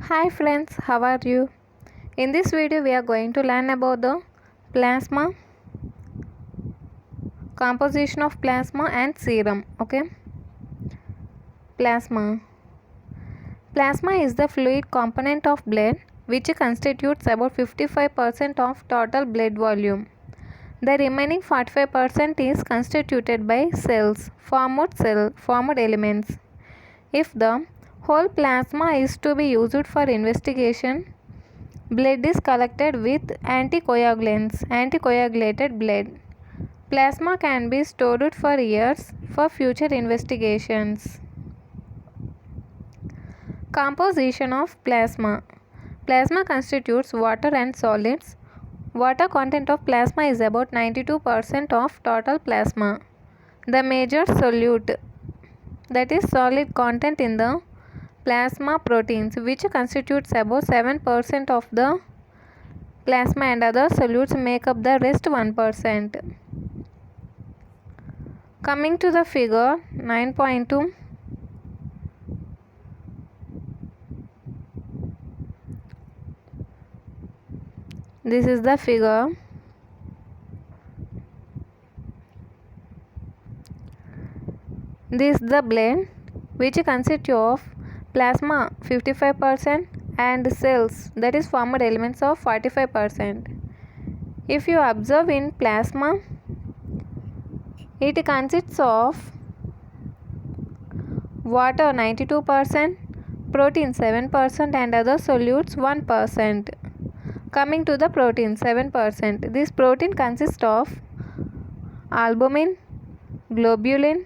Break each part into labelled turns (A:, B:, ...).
A: Hi friends, how are you? In this video we are going to learn about the plasma, composition of plasma and serum. Okay, plasma. Plasma is the fluid component of blood which constitutes about 55% of total blood volume. The remaining 45% is constituted by cells, formed elements. If the whole plasma is to be used for investigation, blood is collected with anticoagulated blood. Plasma can be stored for years for future investigations. Composition of plasma. Plasma constitutes water and solids. Water content of plasma is about 92% of total plasma. The major solute, that is solid content in the plasma proteins, which constitutes about 7% of the plasma, and other solutes make up the rest 1%. Coming to the figure 9.2. This is the figure. This is the blood, which consists of plasma 55% and cells, that is formed elements, of 45%. If you observe in plasma, it consists of water 92%, protein 7%, and other solutes 1%. Coming to the protein 7%, this protein consists of albumin, globulin,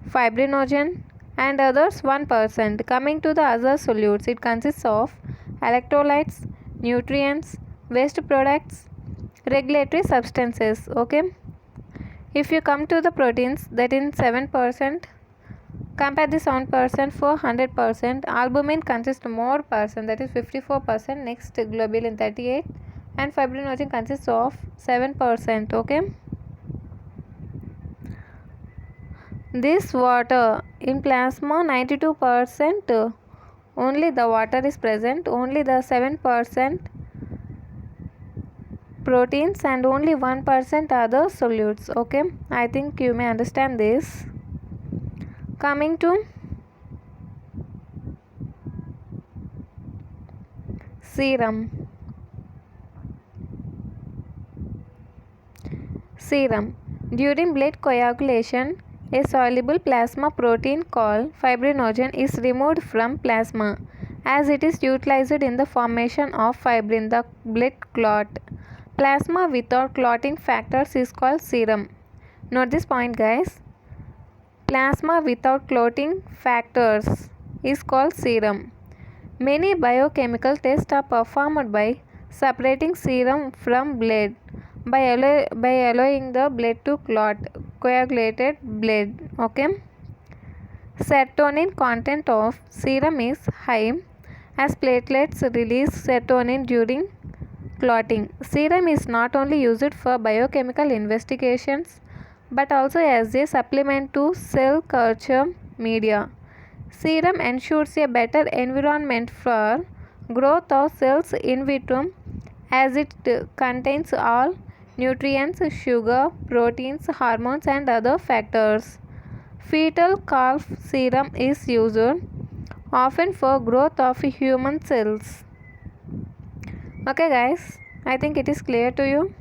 A: fibrinogen, and others 1%. Coming to the other solutes, it consists of electrolytes, nutrients, waste products, regulatory substances. Okay, if you come to the proteins, that in 7%, compare the 7% for 100%. Albumin consists more percent, that is 54%. Next, globulin 38%, and fibrinogen consists of 7%. Okay, this water in plasma 92%, only the water is present, only the 7% proteins, and only 1% other solutes. Okay, I think you may understand this. Coming to serum. During blood coagulation, a soluble plasma protein called fibrinogen is removed from plasma, as it is utilized in the formation of fibrin, the blood clot. Plasma without clotting factors is called serum. Note this point, guys. Plasma without clotting factors is called serum. Many biochemical tests are performed by separating serum from blood by allowing the blood to clot, coagulated blood. Okay, serotonin content of serum is high, as platelets release serotonin during clotting. Serum is not only used for biochemical investigations but also as a supplement to cell culture media. Serum ensures a better environment for growth of cells in vitro, as it contains all nutrients, sugar, proteins, hormones, and other factors. Fetal calf serum is used often for growth of human cells. Okay guys, I think it is clear to you.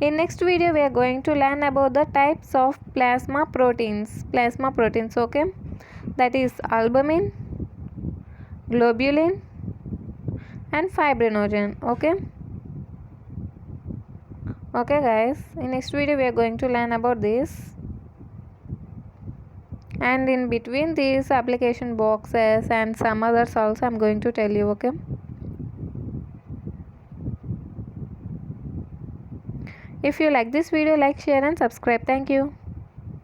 A: In next video we are going to learn about the types of plasma proteins. Okay, that is albumin, globulin, and fibrinogen. Okay guys, in next video we are going to learn about this, and in between these application boxes and some others also I'm going to tell you. Okay, if you like this video, like, share, and subscribe. Thank you.